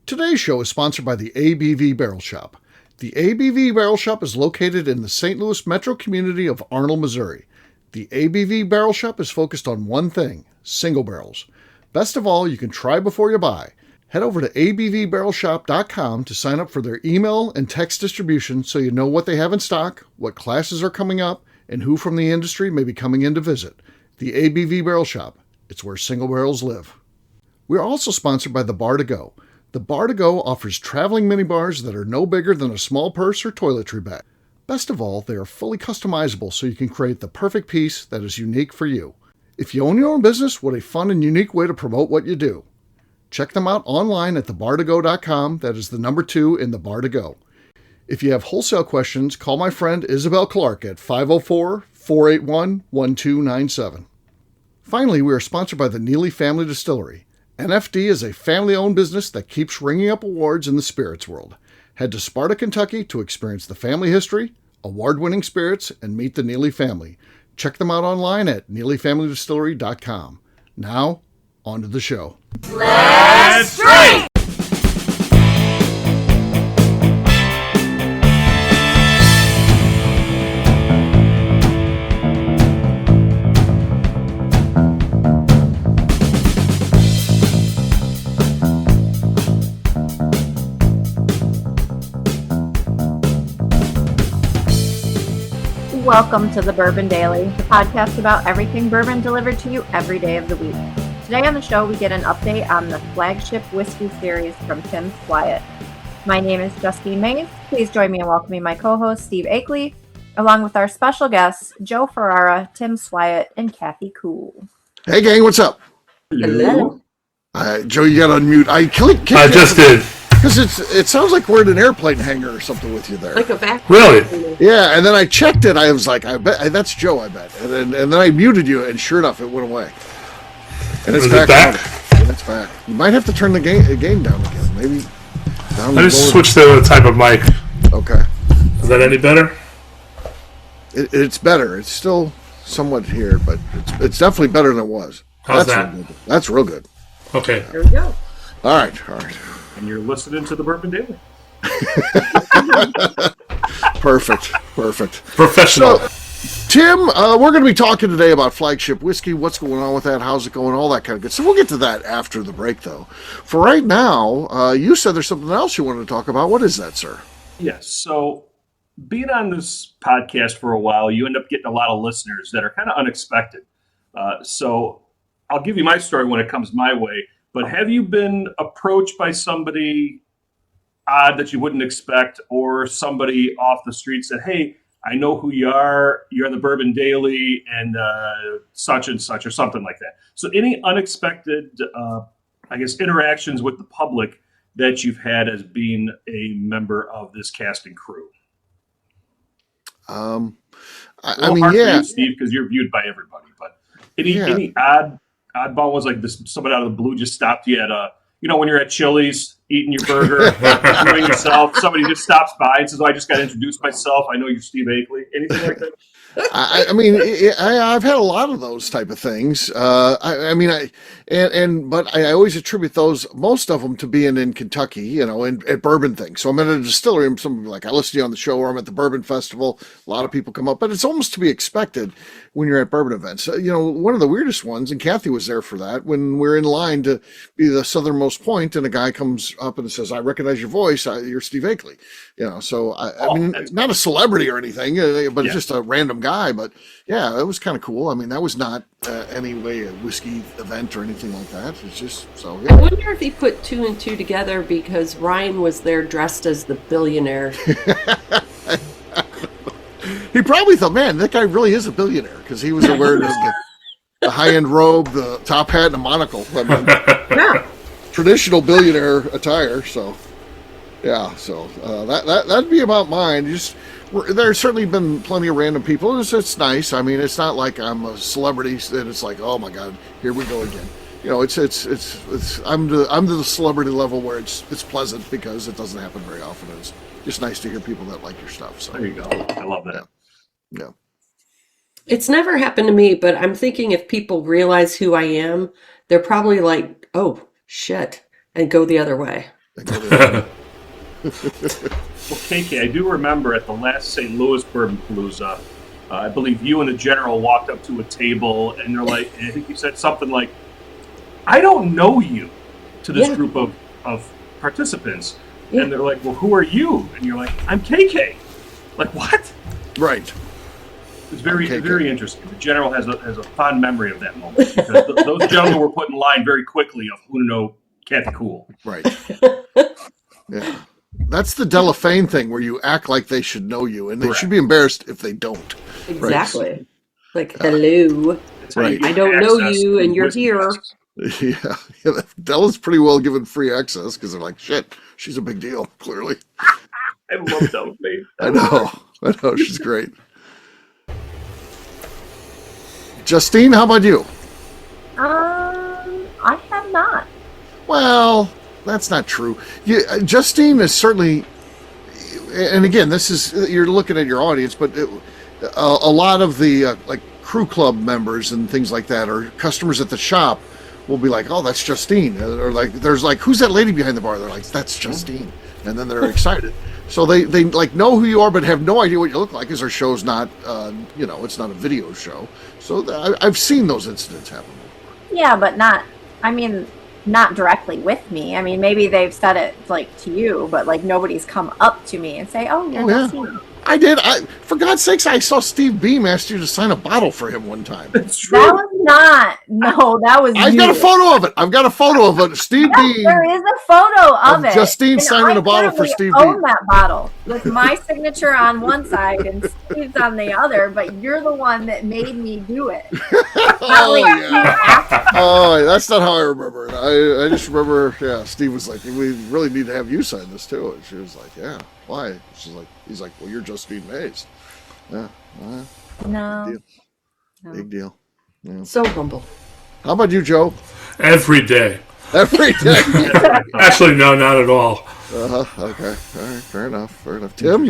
Today's show is sponsored by the ABV Barrel Shop. The ABV Barrel Shop is located in the St. Louis metro community of Arnold, Missouri. The ABV Barrel Shop is focused on one thing, single barrels. Best of all, you can try before you buy. Head over to abvbarrelshop.com to sign up for their email and text distribution so you know what they have in stock, what classes are coming up, and who from the industry may be coming in to visit. The ABV Barrel Shop. It's where single barrels live. We are also sponsored by the Bar to Go. The Bar to Go offers traveling minibars that are no bigger than a small purse or toiletry bag. Best of all, they are fully customizable so you can create the perfect piece that is unique for you. If you own your own business, what a fun and unique way to promote what you do. Check them out online at thebar2go.com. That is the number 2 in the Bar to Go. If you have wholesale questions, call my friend Isabel Clark at 504-481-1297. Finally, we are sponsored by the Neely Family Distillery. NFD is a family-owned business that keeps ringing up awards in the spirits world. Head to Sparta, Kentucky to experience the family history, award-winning spirits, and meet the Neely family. Check them out online at neelyfamilydistillery.com. Now, on to the show. Let's drink! Welcome to the Bourbon Daily, the podcast about everything bourbon delivered to you every day of the week. Today on the show, we get an update on the Flagship whiskey series from Tim Swyett. My name is Justine Mays. Please join me in welcoming my co-host, Steve Akeley, along with our special guests, Joe Ferrara, Tim Swyett, and Kathy Cool. Hey, gang, what's up? Hello. Joe, you got to unmute. I just did. Because it sounds like we're in an airplane hangar or something with you there. Like a vacuum. Really? Yeah, and then I checked it. I was like, I bet that's Joe, I bet. And then I muted you, and sure enough, it went away. And it's back. And it's back. You might have to turn the game down again. Maybe down. I just switched to the type of mic. Okay. Is that any better? It's better. It's still somewhat here, but it's definitely better than it was. How's that? Real good. That's real good. Okay. There we go. All right. And you're listening to the Bourbon Daily. Perfect. Professional. So, Tim, we're going to be talking today about Flagship whiskey, what's going on with that, how's it going, all that kind of good. So we'll get to that after the break, though. For right now, you said there's something else you wanted to talk about. What is that, sir? Yes. So being on this podcast for a while, you end up getting a lot of listeners that are kind of unexpected. So I'll give you my story when it comes my way. But have you been approached by somebody odd that you wouldn't expect, or somebody off the street said, hey, I know who you are, you're on the Bourbon Daily, and such and such, or something like that? So any unexpected, interactions with the public that you've had as being a member of this cast and crew? I mean, yeah. You, Steve, because you're viewed by everybody. But any oddball was like this, somebody out of the blue just stopped you at when you're at Chili's eating your burger, enjoying yourself, somebody just stops by and says, I just got to introduce myself. I know you're Steve Akeley. Anything like that? I've had a lot of those type of things. But I always attribute most of them to being in Kentucky, at bourbon things. So I'm at a distillery and somebody like, I listen to you on the show, or I'm at the Bourbon Festival. A lot of people come up, but it's almost to be expected when you're at bourbon events. One of the weirdest ones, and Kathy was there for that, when we're in line to be the southernmost point, and a guy comes up and says, I recognize your voice. You're Steve Akeley. So not a celebrity or anything, but it's just a random guy. But yeah, it was kind of cool. I mean, that was not any way a whiskey event or anything like that. It's just so. Yeah. I wonder if he put 2 and 2 together because Ryan was there dressed as the billionaire. He probably thought, man, that guy really is a billionaire, because he was wearing the high-end robe, the top hat, and a monocle. I mean, Yeah. Traditional billionaire attire. So yeah, so that'd be about mine. There's certainly been plenty of random people. It's nice. I mean, it's not like I'm a celebrity that it's like, oh my God, here we go again. It's I'm to the celebrity level where it's pleasant, because it doesn't happen very often. It's just nice to hear people that like your stuff. So there you go. I love that. Yeah. It's never happened to me, but I'm thinking if people realize who I am, they're probably like, oh, shit, and go the other way. Well, KK, I do remember at the last St. Louis Bourbon Palooza, I believe you and the general walked up to a table, and they're like, I think you said something like, "I don't know you," to this group of participants, and they're like, "Well, who are you?" And you're like, "I'm KK." Like, what? Right. It's very interesting. The general has a fond memory of that moment because those gentlemen were put in line very quickly of who to know Kathy Cool. Right. Yeah. That's the Delafane thing where you act like they should know you, and they should be embarrassed if they don't. Exactly. Right. Like, hello. Right. I don't know you, and you're here. Yeah. Della's pretty well given free access because they're like, shit, she's a big deal, clearly. I love Delafane. I know. She's great. Justine, how about you? I have not. Well, that's not true. Justine is certainly, and again, you're looking at your audience, but a lot of the like crew club members and things like that, or customers at the shop, will be like, "Oh, that's Justine," or like, "There's like, who's that lady behind the bar?" They're like, "That's Justine," and then they're excited. So they like know who you are, but have no idea what you look like, because our show's not, it's not a video show. So I've seen those incidents happen. Yeah, but not directly with me. I mean, maybe they've said it like to you, but like nobody's come up to me and say, "Oh, you're Justine." I did. For God's sakes, I saw Steve Beam ask you to sign a bottle for him one time. That's true. That was not. No, that was. I've got a photo of it. Steve Beam. There is a photo of it. Justine signing a bottle for Steve Beam. I own that bottle with my signature on one side and Steve's on the other, but you're the one that made me do it. Oh, that's not how I remember it. I just remember, Steve was like, "We really need to have you sign this too." And she was like, "Yeah, why?" He's like, "Well, you're Justine Mays." Yeah. No. Big deal. Yeah. So humble. How about you, Joe? Every day. Every day. Actually, no, not at all. Okay. All right. Fair enough. Tim,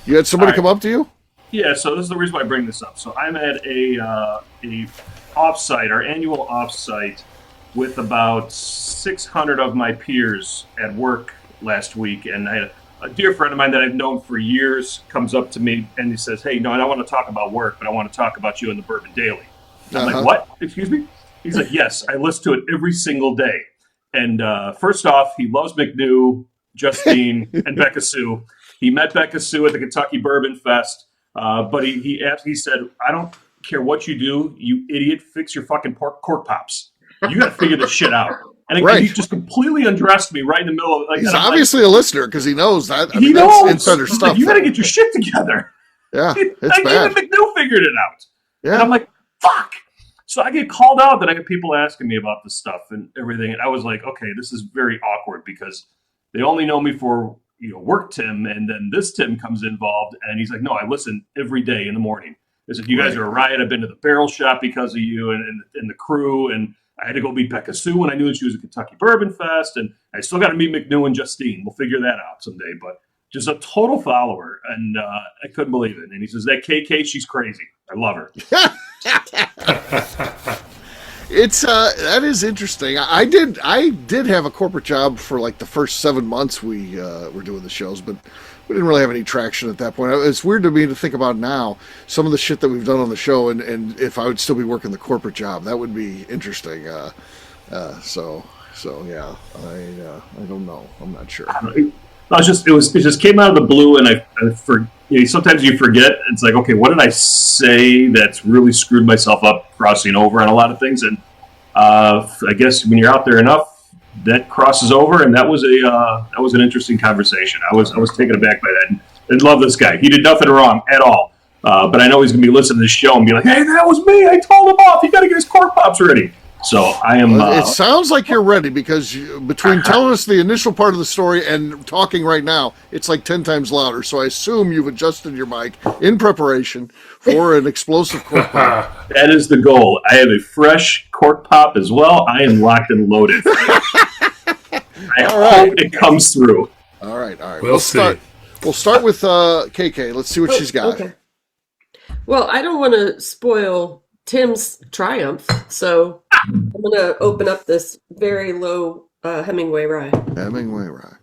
you had somebody come up to you? Yeah. So this is the reason why I bring this up. So I'm at a offsite, our annual offsite, with about 600 of my peers at work last week, and I had a dear friend of mine that I've known for years comes up to me and he says, "Hey, I don't want to talk about work, but I want to talk about you in the Bourbon Daily." I'm like, "What? Excuse me?" He's like, "Yes, I listen to it every single day." And first off, he loves McNew, Justine, and Becca Sue. He met Becca Sue at the Kentucky Bourbon Fest, but he said, "I don't care what you do, you idiot, fix your fucking cork pops. You got to figure this shit out." And again, he just completely undressed me right in the middle of he's obviously a listener because he knows that. He knows. That's insider stuff. Like, you got to get your shit together. Yeah, it's bad. Even McNew figured it out. Yeah. And I'm like, fuck. So I get called out that I get people asking me about this stuff and everything. And I was like, okay, this is very awkward because they only know me for work Tim, and then this Tim comes involved, and he's like, "No, I listen every day in the morning." They said, "You guys are a riot. I've been to the Barrel Shop because of you and the crew, and I had to go meet Becca Sue when I knew that she was at Kentucky Bourbon Fest, and I still got to meet McNew and Justine. We'll figure that out someday." But just a total follower, and I couldn't believe it. And he says, "That KK, she's crazy. I love her." It's that is interesting. I did have a corporate job for like the first 7 months we were doing the shows, but we didn't really have any traction at that point. It's weird to me to think about now some of the shit that we've done on the show, and if I would still be working the corporate job, that would be interesting. So yeah, I don't know. I'm not sure. It just came out of the blue, and sometimes you forget. It's like, okay, what did I say that's really screwed myself up crossing over on a lot of things? And I guess when you're out there enough, that crosses over, and that was an interesting conversation. I was taken aback by that. And love this guy. He did nothing wrong at all. But I know he's going to be listening to this show and be like, "Hey, that was me. I told him off. He got to get his cork pops ready." So I am. It sounds like you're ready because between telling us the initial part of the story and talking right now, it's like 10 times louder. So I assume you've adjusted your mic in preparation for an explosive cork pop. That is the goal. I have a fresh cork pop as well. I am locked and loaded. I hope it comes through. All right. We'll see. We'll start with KK. Let's see what she's got. Okay. Well, I don't want to spoil Tim's triumph, so I'm going to open up this very low Hemingway rye. Hemingway rye.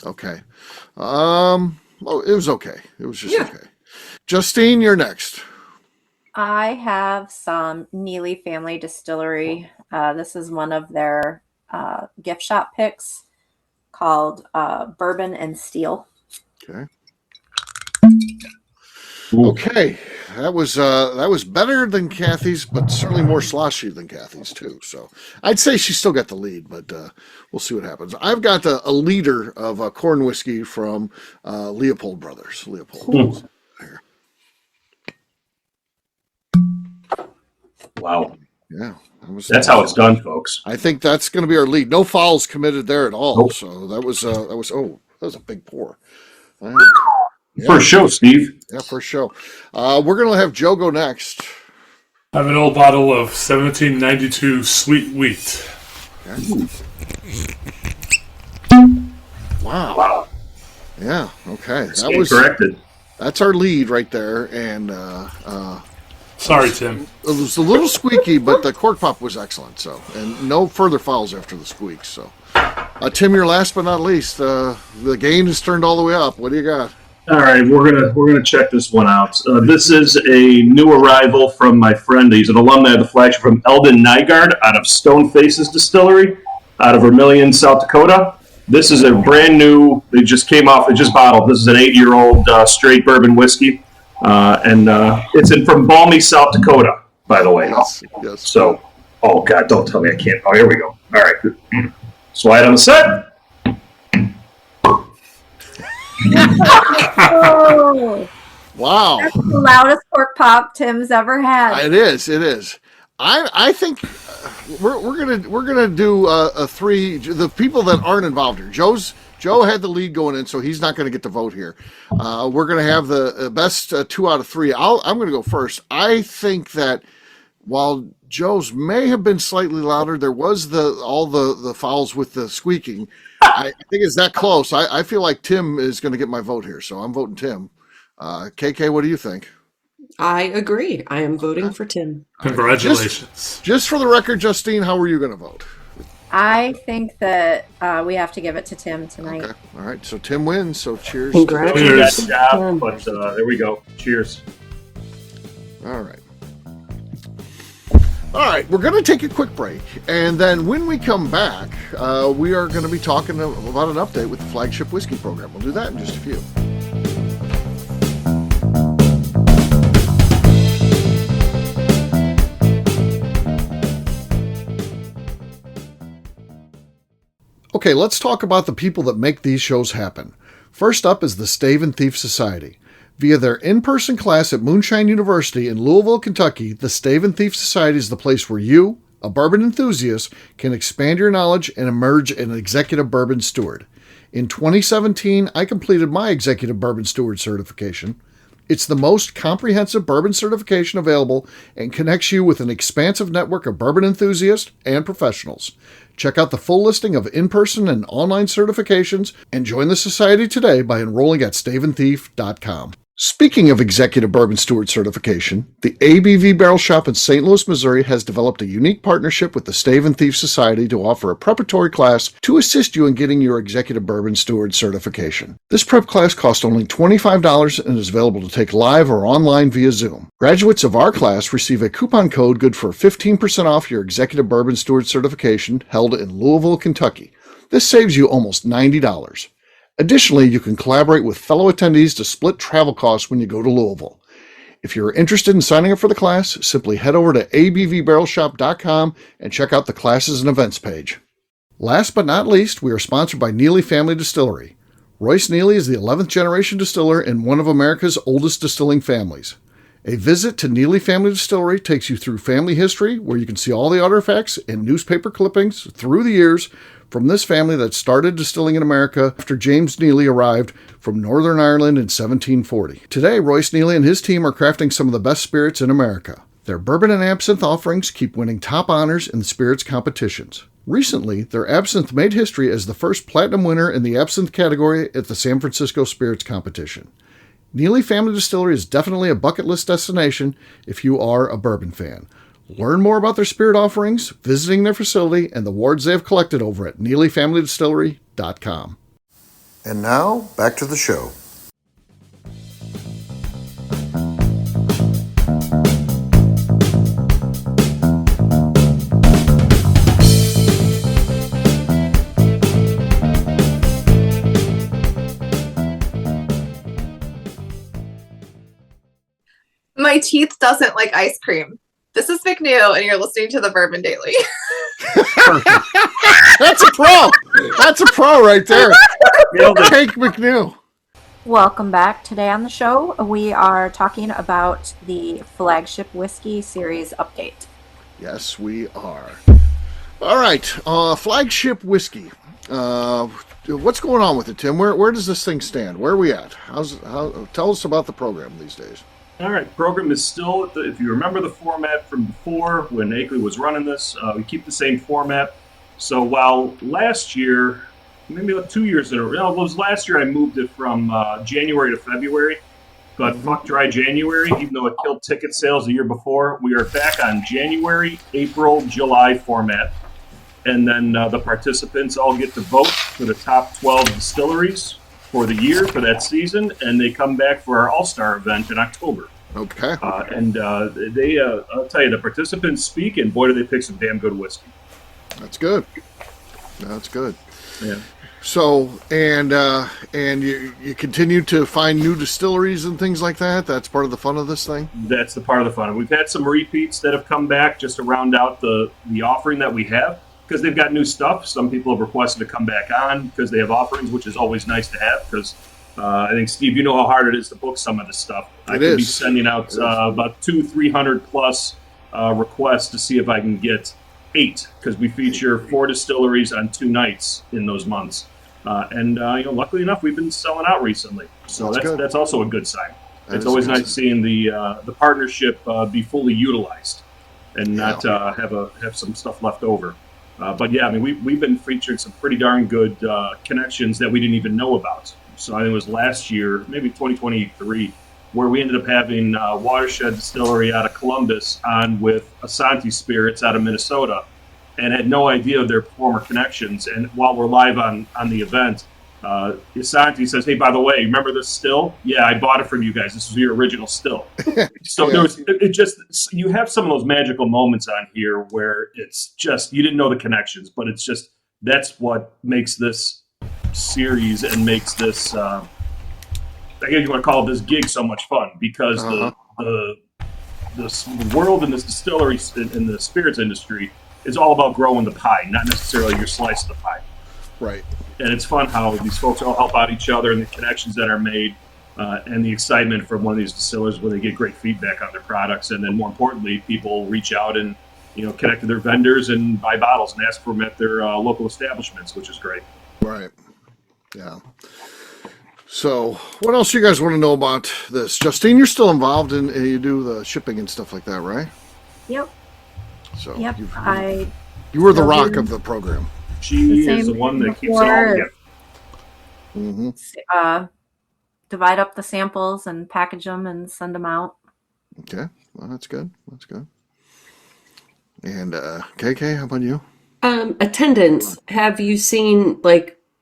Okay. Well, it was okay. It was just Yeah. okay. Justine, you're next. I have some Neely Family Distillery. This is one of their gift shop picks called Bourbon and Steel. Okay. Ooh. Okay. That was better than Kathy's, but certainly more sloshy than Kathy's too. So I'd say she still got the lead, but we'll see what happens. I've got a liter of corn whiskey from Leopold Brothers. Leopold. Here. Wow. Yeah. That's how it's done, folks. I think that's going to be our lead. No fouls committed there at all. Nope. So that was a big pour. First show, Steve. Yeah, first show. We're going to have Joe go next. I have an old bottle of 1792 sweet wheat. Okay. Wow. Yeah. Okay. Corrected. That's our lead right there, and Sorry, Tim. it was a little squeaky, but the cork pop was excellent. So, and no further fouls after the squeaks. So, Tim, you're last but not least. The gain is turned all the way up. What do you got? All right, we're gonna check this one out. This is a new arrival from my friend. He's an alumni of the Flagship from Eldon Nygaard out of Stone Faces Distillery, out of Vermilion, South Dakota. This is a brand new. They just bottled. This is an 8-year-old straight bourbon whiskey, and it's from balmy South Dakota, by the way. Yes. So, oh God, don't tell me I can't. Oh, here we go. All right, slide on the set. Oh, Wow. that's the loudest cork pop Tim's ever had. It is. I think we're gonna do a three. The people that aren't involved here. Joe had the lead going in, so he's not going to get to vote here. We're going to have the best 2 out of 3. I'm going to go first. I think that while Joe's may have been slightly louder, there was all the fouls with the squeaking. I think it's that close. I feel like Tim is going to get my vote here, so I'm voting Tim. KK, what do you think? I agree. I am voting for Tim. Congratulations. Just for the record, Justine, how are you going to vote? I think that we have to give it to Tim tonight. Okay. All right. So Tim wins. So cheers. Congratulations. Yeah, but there we go. Cheers. All right. All right. We're going to take a quick break. And then when we come back, we are going to be talking about an update with the Flagship Whiskey Program. We'll do that in just a few. Okay, let's talk about the people that make these shows happen. First up is the Stave and Thief Society. Via their in-person class at Moonshine University in Louisville, Kentucky, the Stave and Thief Society is the place where you, a bourbon enthusiast, can expand your knowledge and emerge an executive bourbon steward. In 2017, I completed my executive bourbon steward certification. It's the most comprehensive bourbon certification available and connects you with an expansive network of bourbon enthusiasts and professionals. Check out the full listing of in-person and online certifications and join the society today by enrolling at staveandthief.com. Speaking of Executive Bourbon Steward certification, the ABV Barrel Shop in St. Louis, Missouri has developed a unique partnership with the Stave and Thief Society to offer a preparatory class to assist you in getting your Executive Bourbon Steward certification. This prep class costs only $25 and is available to take live or online via Zoom. Graduates of our class receive a coupon code good for 15% off your Executive Bourbon Steward certification held in Louisville, Kentucky. This saves you almost $90. Additionally, you can collaborate with fellow attendees to split travel costs when you go to Louisville. If you're interested in signing up for the class, simply head over to abvbarrelshop.com and check out the classes and events page. Last but not least, we are sponsored by Neely Family Distillery. Royce Neely is the 11th generation distiller in one of America's oldest distilling families. A visit to Neely Family Distillery takes you through family history, where you can see all the artifacts and newspaper clippings through the years from this family that started distilling in America after James Neely arrived from Northern Ireland in 1740. Today, Royce Neely and his team are crafting some of the best spirits in America. Their bourbon and absinthe offerings keep winning top honors in the spirits competitions. Recently, their absinthe made history as the first platinum winner in the absinthe category at the San Francisco Spirits Competition. Neely Family Distillery is definitely a bucket list destination if you are a bourbon fan. Learn more about their spirit offerings, visiting their facility, and the awards they have collected over at NeelyFamilyDistillery.com. And now, back to the show. My teeth doesn't like ice cream. This is McNew, and you're listening to the Bourbon Daily. That's a pro. That's a pro right there. Take McNew. Welcome back. Today on the show, we are talking about the Flagship Whiskey Series update. Yes, we are. All right, Flagship Whiskey. What's going on with it, Tim? Where does this thing stand? Where are we at? Tell us about the program these days. All right, program is still, if you remember the format from before when Akeley was running this, we keep the same format. So while last year, maybe like 2 years in a row, it was last year I moved it from January to February, but fuck dry January, even though it killed ticket sales the year before, we are back on January, April, July format. And then the participants all get to vote for the top 12 distilleries for the year, for that season, and they come back for our All-Star event in October. Okay. I'll tell you, the participants speak, and boy, do they pick some damn good whiskey. That's good. That's good. Yeah. So, and you continue to find new distilleries and things like that? That's part of the fun of this thing? That's the part of the fun. We've had some repeats that have come back just to round out the offering that we have, because they've got new stuff. Some people have requested to come back on because they have offerings, which is always nice to have, because I think, Steve, you know how hard it is to book some of this stuff. I could be sending out about 300 plus requests to see if I can get 8, because we feature 4 distilleries on 2 nights in those months. Luckily enough, we've been selling out recently. So that's also a good sign. It's always nice seeing the partnership be fully utilized and not have some stuff left over. But yeah, I mean, we've been featuring some pretty darn good connections that we didn't even know about. So I think it was last year, maybe 2023, where we ended up having Watershed Distillery out of Columbus on with Asante Spirits out of Minnesota, and had no idea of their former connections. And while we're live on the event, Asante says, "Hey, by the way, remember this still? Yeah, I bought it from you guys. This was your original still." So you have some of those magical moments on here where it's just, you didn't know the connections, but it's just, that's what makes this series and makes this, I guess you want to call it this gig, so much fun, because the world in this distillery in the spirits industry is all about growing the pie, not necessarily your slice of the pie. Right. And it's fun how these folks all help out each other, and the connections that are made, and the excitement from one of these distillers when they get great feedback on their products. And then more importantly, people reach out and, connect to their vendors and buy bottles and ask for them at their local establishments, which is great. Right. Yeah. So what else you guys want to know about this? Justine, you're still involved in, you do the shipping and stuff like that, right? Yep. So yep. You were the rock of the program. She is the one that keeps it all together. Mm-hmm. Divide up the samples and package them and send them out. Okay. Well, that's good. That's good. And KK, how about you? Attendance. Have you seen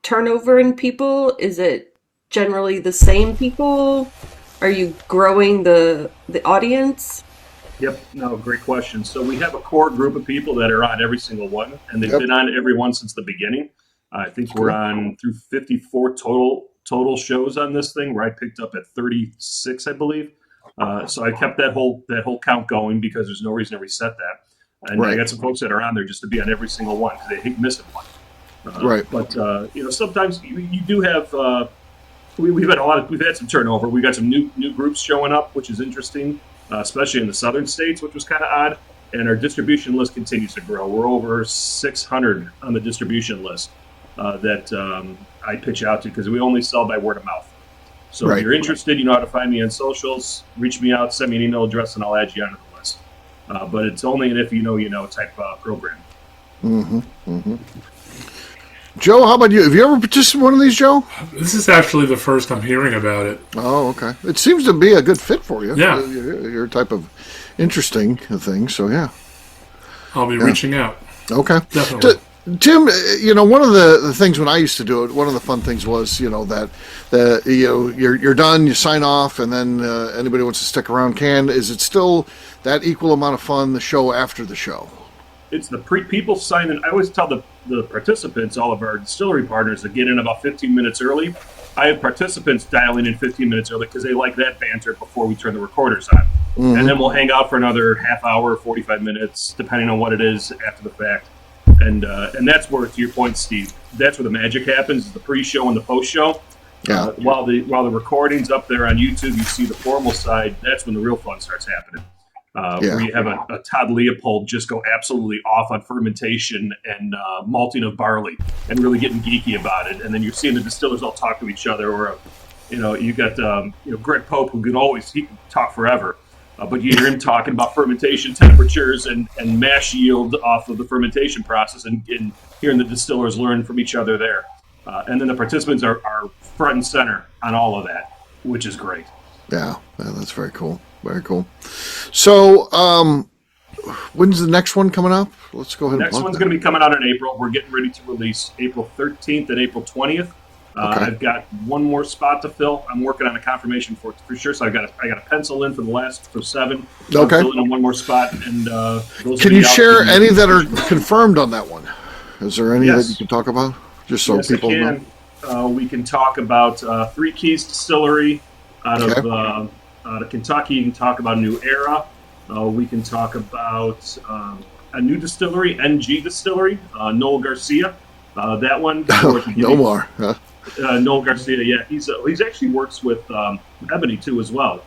turnover in people? Is it generally the same people? Are you growing the audience? Yep. No, great question. So we have a core group of people that are on every single one, and they've been on every one since the beginning. I think we're on through 54 total shows on this thing, where I picked up at 36, I believe. So I kept that whole count going because there's no reason to reset that. And I got some folks that are on there just to be on every single one because they hate missing one. But sometimes you do have. We've had some turnover. We got some new groups showing up, which is interesting. Especially in the southern states, which was kind of odd. And our distribution list continues to grow. We're over 600 on the distribution list that I pitch out to, because we only sell by word of mouth. So if you're interested, you know how to find me on socials. Reach me out, send me an email address, and I'll add you onto the list. But it's only an if you know type program. Mm-hmm. Mm-hmm. Joe, how about you? Have you ever participated in one of these, Joe? This is actually the first I'm hearing about it. Oh, okay. It seems to be a good fit for you. Yeah. Your type of interesting thing, so yeah. I'll be reaching out. Okay. Definitely. Tim, one of the things when I used to do it, one of the fun things was, you're done, you sign off, and then anybody wants to stick around can. Is it still that equal amount of fun, the show after the show? It's the people sign in. I always tell the participants, all of our distillery partners, to get in about 15 minutes early. I have participants dialing in 15 minutes early because they like that banter before we turn the recorders on. Mm-hmm. And then we'll hang out for another half hour, 45 minutes, depending on what it is after the fact. And that's where, to your point, Steve, that's where the magic happens, is the pre-show and the post-show. Yeah. While the recording's up there on YouTube, you see the formal side, that's when the real fun starts happening. Where you have a Todd Leopold just go absolutely off on fermentation and malting of barley and really getting geeky about it. And then you're seeing the distillers all talk to each other. Or, you got Greg Pope, who he can talk forever. But you hear him talking about fermentation temperatures and mash yield off of the fermentation process, and hearing the distillers learn from each other there. And then the participants are front and center on all of that, which is great. Yeah, that's very cool. Very cool. So, when's the next one coming up? Let's go ahead. The next one's going to be coming out in April. We're getting ready to release April 13th and April 20th. Okay. I've got one more spot to fill. I'm working on a confirmation for sure. So I got a pencil in for 7. So okay. I'm filling in one more spot. And can you share any that are confirmed on that one? Is there any that you can talk about? Just so people know. We can talk about Three Keys Distillery out of Kentucky. You can talk about New Era. We can talk about a new distillery, NG Distillery, Noel Garcia. That one. No more. Huh? Noel Garcia, yeah. He's actually works with Ebony too as well.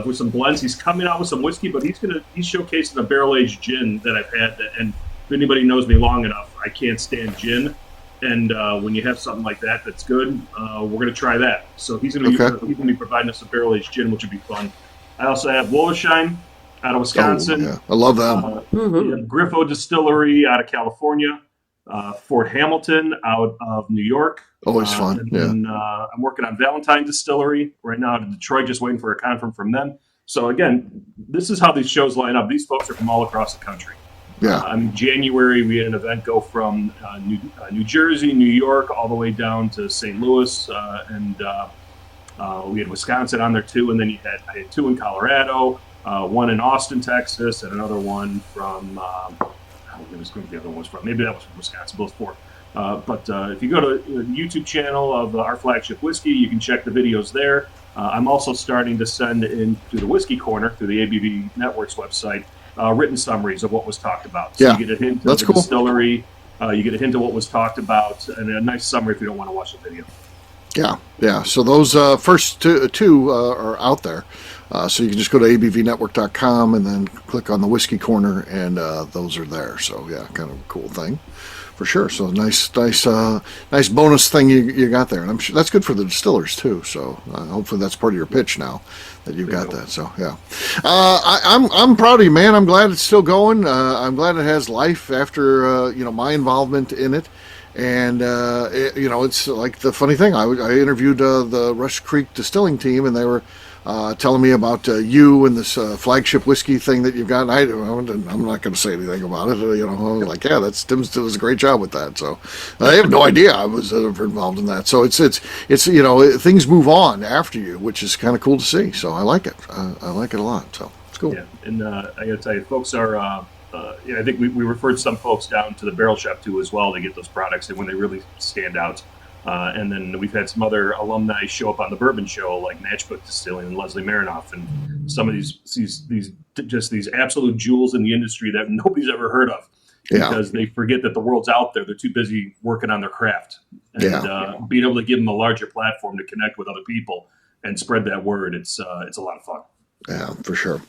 With some blends. He's coming out with some whiskey, but he's showcasing a barrel-aged gin that I've had. And if anybody knows me long enough, I can't stand gin. And when you have something like that that's good, we're going to try that. So he's going to be providing us a barrel-aged gin, which would be fun. I also have Wollersheim out of Wisconsin. Oh, yeah. I love them. Griffo Distillery out of California. Fort Hamilton out of New York. Always fun. And I'm working on Valentine Distillery right now in Detroit, just waiting for a confirm from them. So again, this is how these shows line up. These folks are from all across the country. Yeah. In January, we had an event go from New Jersey, New York, all the way down to St. Louis, and we had Wisconsin on there too. And then I had 2 in Colorado, one in Austin, Texas, and another one from. It was going to be the other ones from. Maybe that was from Wisconsin. Both 4. But if you go to the YouTube channel of our Flagship Whiskey, you can check the videos there. I'm also starting to send in through the Whiskey Corner, through the ABV Network's website, written summaries of what was talked about. So you get a hint of the distillery, you get a hint of what was talked about, and a nice summary if you don't want to watch the video. Yeah. So those first two are out there. So you can just go to abvnetwork.com and then click on the Whiskey Corner, and those are there. So yeah, kind of a cool thing for sure. So nice bonus thing you got there, and I'm sure that's good for the distillers too. So hopefully that's part of your pitch now that you've got that. So yeah, I'm proud of you, man. I'm glad it's still going. I'm glad it has life after my involvement in it. And it's like the funny thing. I interviewed the Rush Creek distilling team, and they were telling me about you and this flagship whiskey thing that you've got. And I'm not going to say anything about it. I was like, yeah, Tim does a great job with that. So I have no idea I was ever involved in that. So it's things move on after you, which is kind of cool to see. So I like it. I like it a lot. So it's cool. Yeah, and I got to tell you, folks are. I think we referred some folks down to the Barrel Shop too as well to get those products, and when they really stand out. And then we've had some other alumni show up on the Bourbon show, like Matchbook Distilling and Leslie Marinoff, and some of these absolute jewels in the industry that nobody's ever heard of, because they forget that the world's out there. They're too busy working on their craft, and being able to give them a larger platform to connect with other people and spread that word. It's a lot of fun. Yeah, for sure.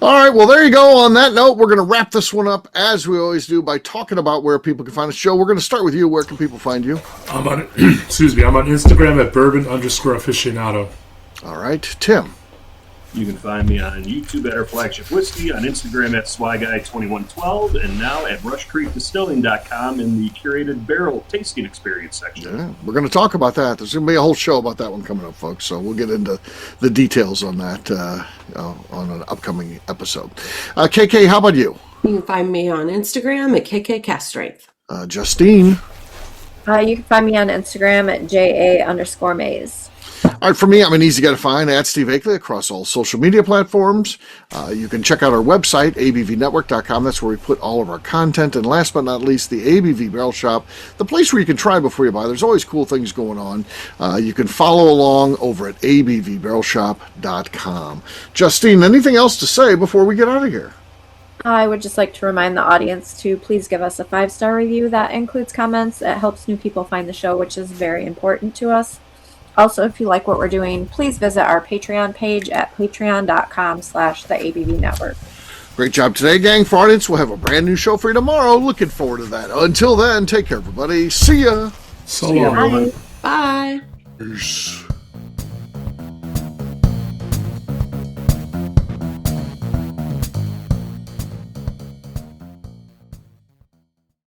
All right, well, there you go. On that note, we're going to wrap this one up, as we always do, by talking about where people can find us. Joe, we're going to start with you. Where can people find you? I'm on Instagram at bourbon_aficionado. All right, Tim. You can find me on YouTube at our Flagship Whiskey, on Instagram at SwyGuy2112, and now at RushCreekDistilling.com in the curated barrel tasting experience section. Yeah, we're going to talk about that. There's going to be a whole show about that one coming up, folks. So we'll get into the details on that on an upcoming episode. KK, how about you? You can find me on Instagram at KK Cast Strength. Justine. You can find me on Instagram at JA_Maze. All right, for me, I'm an easy guy to find at Steve Akeley across all social media platforms. You can check out our website, abvnetwork.com. That's where we put all of our content. And last but not least, the ABV Barrel Shop, the place where you can try before you buy. There's always cool things going on. You can follow along over at abvbarrelshop.com. Justine, anything else to say before we get out of here? I would just like to remind the audience to please give us a 5-star review. That includes comments. It helps new people find the show, which is very important to us. Also, if you like what we're doing, please visit our Patreon page at patreon.com/theABVNetwork. Great job today, gang. For audience, we'll have a brand new show for you tomorrow. Looking forward to that. Until then, take care, everybody. See ya. So long. Bye. Bye. Peace.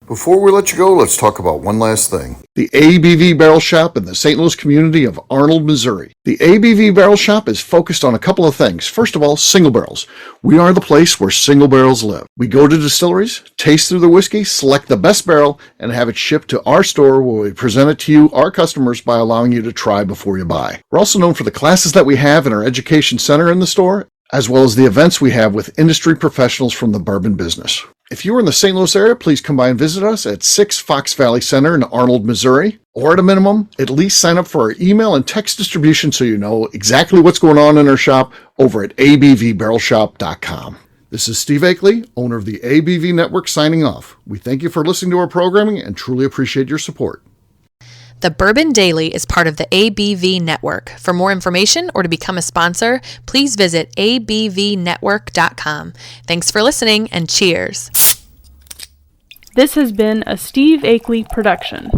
Before we let you go, let's talk about one last thing. The ABV Barrel Shop in the St. Louis community of Arnold, Missouri. The ABV Barrel Shop is focused on a couple of things. First of all, single barrels. We are the place where single barrels live. We go to distilleries, taste through the whiskey, select the best barrel, and have it shipped to our store where we present it to you, our customers, by allowing you to try before you buy. We're also known for the classes that we have in our education center in the store, as well as the events we have with industry professionals from the bourbon business. If you are in the St. Louis area, please come by and visit us at 6 Fox Valley Center in Arnold, Missouri. Or at a minimum, at least sign up for our email and text distribution so you know exactly what's going on in our shop over at abvbarrelshop.com. This is Steve Akeley, owner of the ABV Network, signing off. We thank you for listening to our programming and truly appreciate your support. The Bourbon Daily is part of the ABV Network. For more information or to become a sponsor, please visit abvnetwork.com. Thanks for listening and cheers. This has been a Steve Akeley production.